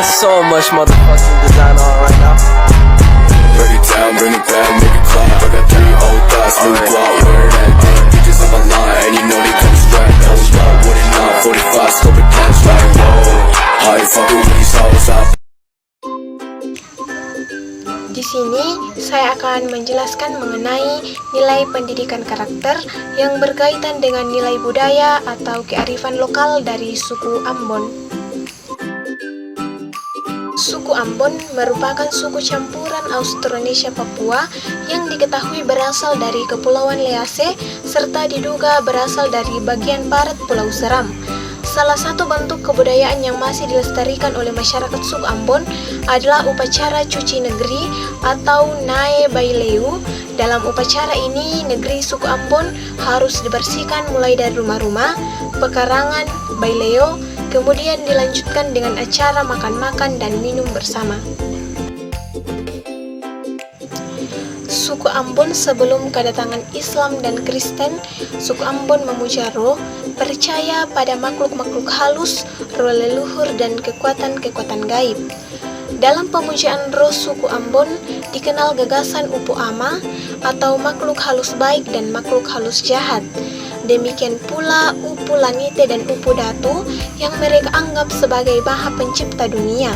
So much motherfucking design on right now. Break it down, bring it back, make it clap. I got 3 old thoughts, new guap, wear that thing. Bitches on my line, and you know they come strapped. Hold up, what it not, 45, scope it cash like, whoa. How you fucking with these hoes out? Di sini saya akan menjelaskan mengenai nilai pendidikan karakter yang berkaitan dengan nilai budaya atau kearifan lokal dari suku Ambon. Suku Ambon merupakan suku campuran Austronesia Papua yang diketahui berasal dari Kepulauan Lease serta diduga berasal dari bagian barat Pulau Seram. Salah satu bentuk kebudayaan yang masih dilestarikan oleh masyarakat suku Ambon adalah upacara cuci negeri atau Nae Baileu. Dalam upacara ini, negeri suku Ambon harus dibersihkan mulai dari rumah-rumah, pekarangan, baileo, kemudian dilanjutkan dengan acara makan-makan dan minum bersama. Suku Ambon sebelum kedatangan Islam dan Kristen, suku Ambon memuja roh, percaya pada makhluk-makhluk halus, roh leluhur dan kekuatan-kekuatan gaib. Dalam pemujaan roh suku Ambon dikenal gagasan Upu Ama atau makhluk halus baik dan makhluk halus jahat. Demikian pula Upu Lanite dan Upu Datu yang mereka anggap sebagai maha pencipta dunia.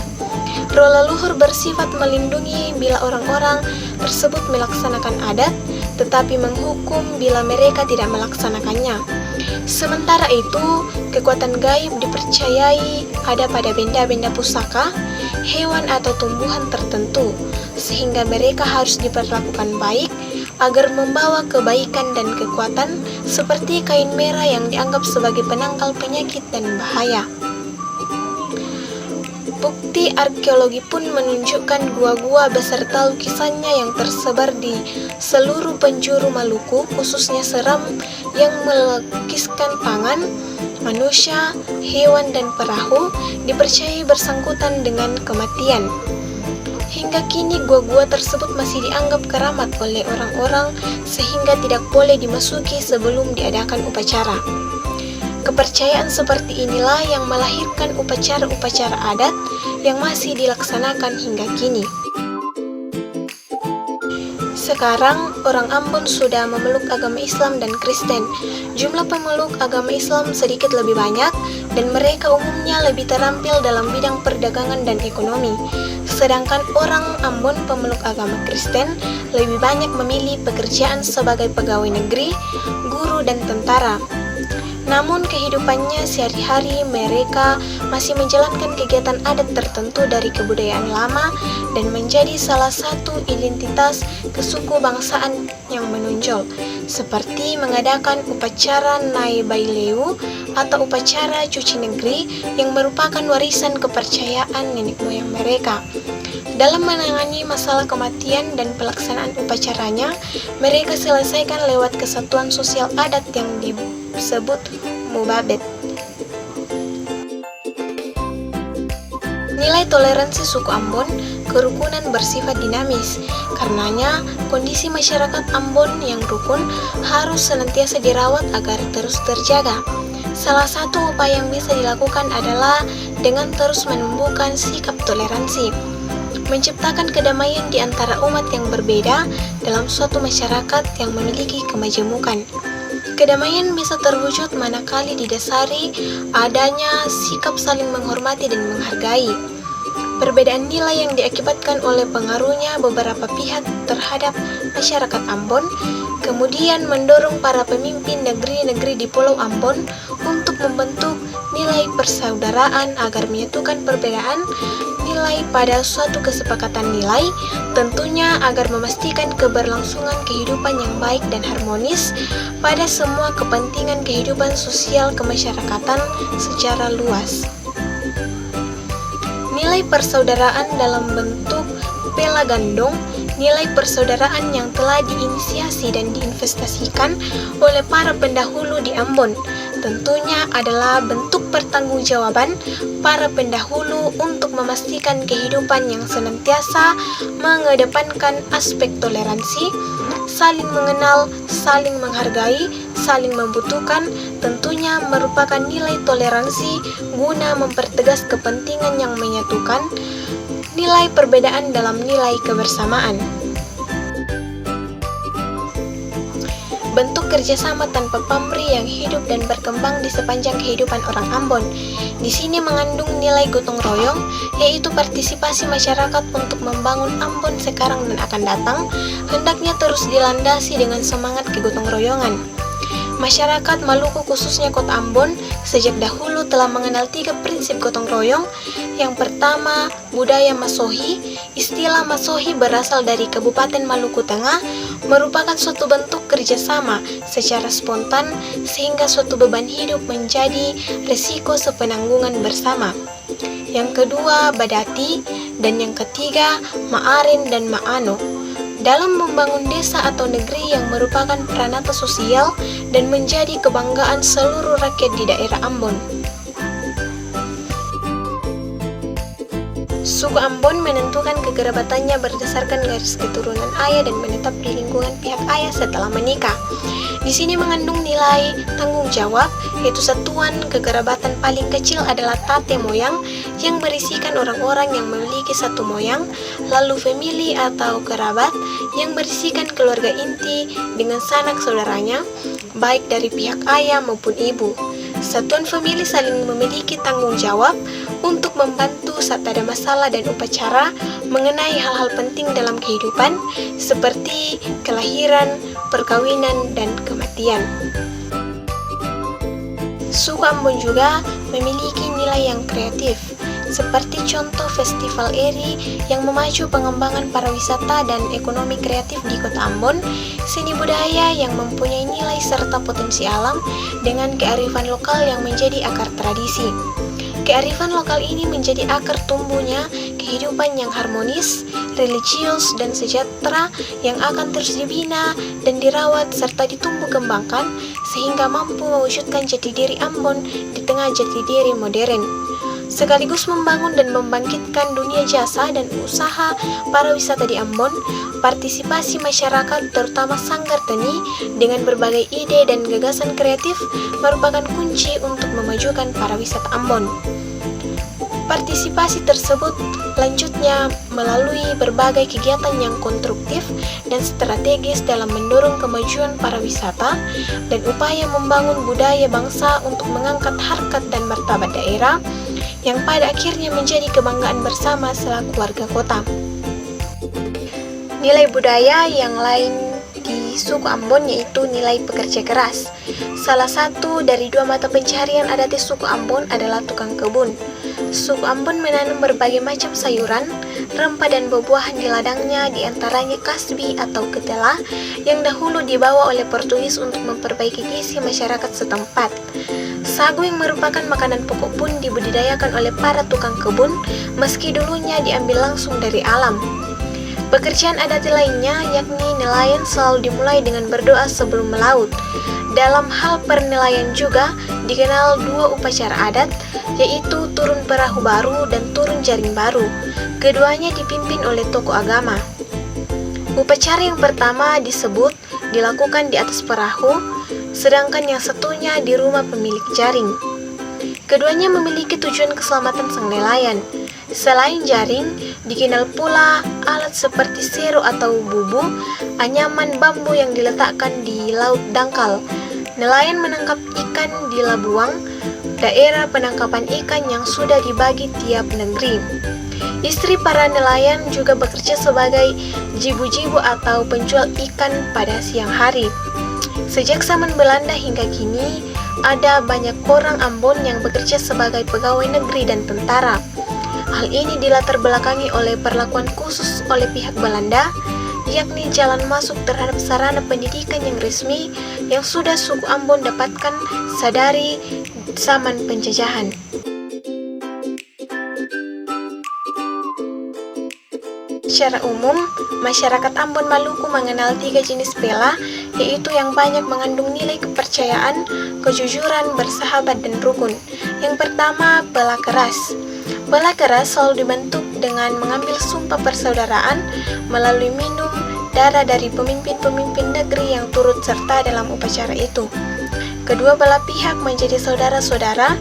Roh leluhur bersifat melindungi bila orang-orang tersebut melaksanakan adat, tetapi menghukum bila mereka tidak melaksanakannya. Sementara itu, kekuatan gaib dipercayai ada pada benda-benda pusaka, hewan atau tumbuhan tertentu, sehingga mereka harus diperlakukan baik agar membawa kebaikan dan kekuatan seperti kain merah yang dianggap sebagai penangkal penyakit dan bahaya. Bukti arkeologi pun menunjukkan gua-gua beserta lukisannya yang tersebar di seluruh penjuru Maluku, khususnya Seram, yang melukiskan tangan, manusia, hewan, dan perahu, dipercayai bersangkutan dengan kematian. Hingga kini gua-gua tersebut masih dianggap keramat oleh orang-orang sehingga tidak boleh dimasuki sebelum diadakan upacara. Kepercayaan seperti inilah yang melahirkan upacara-upacara adat yang masih dilaksanakan hingga kini. Sekarang, orang Ambon sudah memeluk agama Islam dan Kristen. Jumlah pemeluk agama Islam sedikit lebih banyak, dan mereka umumnya lebih terampil dalam bidang perdagangan dan ekonomi. Sedangkan orang Ambon pemeluk agama Kristen lebih banyak memilih pekerjaan sebagai pegawai negeri, guru, dan tentara. Namun kehidupannya sehari-hari mereka masih menjalankan kegiatan adat tertentu dari kebudayaan lama dan menjadi salah satu identitas kesuku bangsaan yang menonjol, seperti mengadakan upacara Nae Baileu atau upacara cuci negeri yang merupakan warisan kepercayaan nenek moyang mereka. Dalam menangani masalah kematian dan pelaksanaan upacaranya, mereka selesaikan lewat kesatuan sosial adat yang disebut Mubabet. Nilai toleransi suku Ambon, kerukunan bersifat dinamis. Karenanya, kondisi masyarakat Ambon yang rukun harus senantiasa dirawat agar terus terjaga. Salah satu upaya yang bisa dilakukan adalah dengan terus menumbuhkan sikap toleransi, menciptakan kedamaian di antara umat yang berbeda dalam suatu masyarakat yang memiliki kemajemukan. Kedamaian bisa terwujud manakala didasari adanya sikap saling menghormati dan menghargai. Perbedaan nilai yang diakibatkan oleh pengaruhnya beberapa pihak terhadap masyarakat Ambon, kemudian mendorong para pemimpin negeri-negeri di Pulau Ambon untuk membentuk nilai persaudaraan agar menyatukan perbedaan nilai pada suatu kesepakatan nilai, tentunya agar memastikan keberlangsungan kehidupan yang baik dan harmonis pada semua kepentingan kehidupan sosial kemasyarakatan secara luas. Nilai persaudaraan dalam bentuk pela gandong, nilai persaudaraan yang telah diinisiasi dan diinvestasikan oleh para pendahulu di Ambon. tentunya adalah bentuk pertanggungjawaban para pendahulu untuk memastikan kehidupan yang senantiasa mengedepankan aspek toleransi, saling mengenal, saling menghargai, saling membutuhkan, tentunya merupakan nilai toleransi guna mempertegas kepentingan yang menyatukan, nilai perbedaan dalam nilai kebersamaan. Bentuk kerjasama tanpa pamrih yang hidup dan berkembang di sepanjang kehidupan orang Ambon. Di sini mengandung nilai gotong royong, yaitu partisipasi masyarakat untuk membangun Ambon sekarang dan akan datang, hendaknya terus dilandasi dengan semangat kegotong royongan. Masyarakat Maluku khususnya Kota Ambon sejak dahulu telah mengenal 3 prinsip gotong royong. Yang pertama, budaya Masohi. Istilah Masohi berasal dari Kabupaten Maluku Tengah, merupakan suatu bentuk kerjasama secara spontan sehingga suatu beban hidup menjadi resiko sepenanggungan bersama. Yang kedua, Badati, dan yang ketiga, Ma'arin dan Ma'ano. Dalam membangun desa atau negeri yang merupakan peranata sosial dan menjadi kebanggaan seluruh rakyat di daerah Ambon. Suku Ambon menentukan kekerabatannya berdasarkan garis keturunan ayah dan menetap di lingkungan pihak ayah setelah menikah. Di sini mengandung nilai tanggung jawab, yaitu satuan kekerabatan paling kecil adalah tate moyang yang berisikan orang-orang yang memiliki satu moyang, lalu famili atau kerabat yang berisikan keluarga inti dengan sanak saudaranya, baik dari pihak ayah maupun ibu. Satuan famili saling memiliki tanggung jawab untuk membantu saat ada masalah dan upacara mengenai hal-hal penting dalam kehidupan seperti kelahiran, perkawinan, dan kematian. Suku Ambon juga memiliki nilai yang kreatif, seperti contoh Festival Eri yang memacu pengembangan pariwisata dan ekonomi kreatif di Kota Ambon, seni budaya yang mempunyai nilai serta potensi alam dengan kearifan lokal yang menjadi akar tradisi. Kearifan lokal ini menjadi akar tumbuhnya kehidupan yang harmonis, religius, dan sejahtera yang akan terus dibina dan dirawat serta ditumbuh kembangkan sehingga mampu mewujudkan jati diri Ambon di tengah jati diri modern, sekaligus membangun dan membangkitkan dunia jasa dan usaha pariwisata di Ambon. Partisipasi masyarakat terutama sanggar tani dengan berbagai ide dan gagasan kreatif merupakan kunci untuk memajukan pariwisata Ambon. Partisipasi tersebut lanjutnya melalui berbagai kegiatan yang konstruktif dan strategis dalam mendorong kemajuan pariwisata dan upaya membangun budaya bangsa untuk mengangkat harkat dan martabat daerah yang pada akhirnya menjadi kebanggaan bersama selaku warga kota. Nilai budaya yang lain di suku Ambon yaitu nilai pekerja keras. Salah satu dari 2 mata pencaharian adat di suku Ambon adalah tukang kebun. Suku Ambon menanam berbagai macam sayuran, rempah dan buah-buahan di ladangnya, diantaranya kasbi atau ketela yang dahulu dibawa oleh Portugis untuk memperbaiki gizi masyarakat setempat. Sagu yang merupakan makanan pokok pun dibudidayakan oleh para tukang kebun, meski dulunya diambil langsung dari alam. Pekerjaan adat lainnya yakni nelayan selalu dimulai dengan berdoa sebelum melaut. Dalam hal pernelayan juga dikenal 2 upacara adat, yaitu turun perahu baru dan turun jaring baru. Keduanya dipimpin oleh tokoh agama. Upacara yang pertama disebut dilakukan di atas perahu, sedangkan yang satunya di rumah pemilik jaring. Keduanya memiliki tujuan keselamatan sang nelayan. Selain jaring, dikenal pula alat seperti sero atau bubu, anyaman bambu yang diletakkan di laut dangkal. Nelayan menangkap ikan di Labuang, daerah penangkapan ikan yang sudah dibagi tiap negeri. Istri para nelayan juga bekerja sebagai jibu-jibu atau penjual ikan pada siang hari. Sejak zaman Belanda hingga kini, ada banyak orang Ambon yang bekerja sebagai pegawai negeri dan tentara. Hal ini dilatar belakangi oleh perlakuan khusus oleh pihak Belanda, yakni jalan masuk terhadap sarana pendidikan yang resmi yang sudah suku Ambon dapatkan sadari zaman penjajahan. Secara umum, masyarakat Ambon Maluku mengenal 3 jenis pela, yaitu yang banyak mengandung nilai kepercayaan, kejujuran, bersahabat, dan rukun. Yang pertama, bela keras. Bela keras selalu dibentuk dengan mengambil sumpah persaudaraan melalui minum darah dari pemimpin-pemimpin negeri yang turut serta dalam upacara itu. Kedua belah pihak menjadi saudara-saudara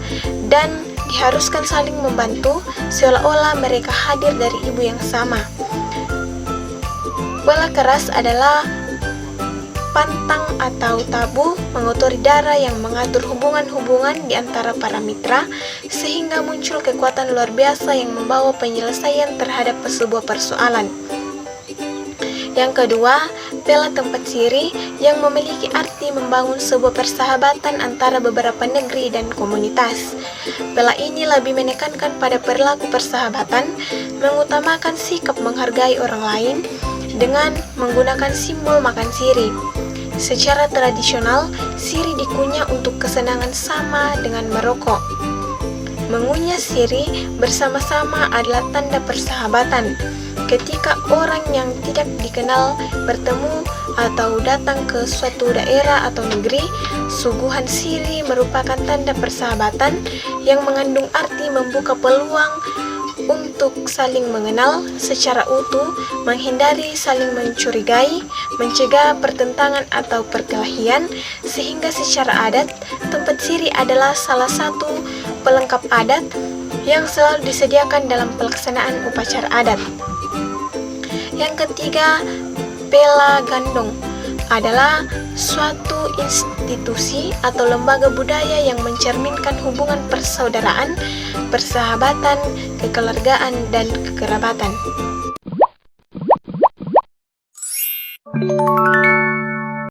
dan diharuskan saling membantu seolah-olah mereka hadir dari ibu yang sama. Bela keras adalah pantang atau tabu mengotori darah yang mengatur hubungan-hubungan di antara para mitra sehingga muncul kekuatan luar biasa yang membawa penyelesaian terhadap sebuah persoalan. Yang kedua, bela tempat siri yang memiliki arti membangun sebuah persahabatan antara beberapa negeri dan komunitas. Bela ini lebih menekankan pada perilaku persahabatan, mengutamakan sikap menghargai orang lain dengan menggunakan simbol makan siri. Secara tradisional, siri dikunyah untuk kesenangan sama dengan merokok. Mengunyah siri bersama-sama adalah tanda persahabatan. Ketika orang yang tidak dikenal bertemu atau datang ke suatu daerah atau negeri, suguhan siri merupakan tanda persahabatan yang mengandung arti membuka peluang untuk saling mengenal secara utuh, menghindari saling mencurigai, mencegah pertentangan atau perkelahian, sehingga secara adat, tempat siri adalah salah satu pelengkap adat yang selalu disediakan dalam pelaksanaan upacara adat. Yang ketiga, bela gandong adalah suatu institusi atau lembaga budaya yang mencerminkan hubungan persaudaraan, persahabatan, kekeluargaan, dan kekerabatan.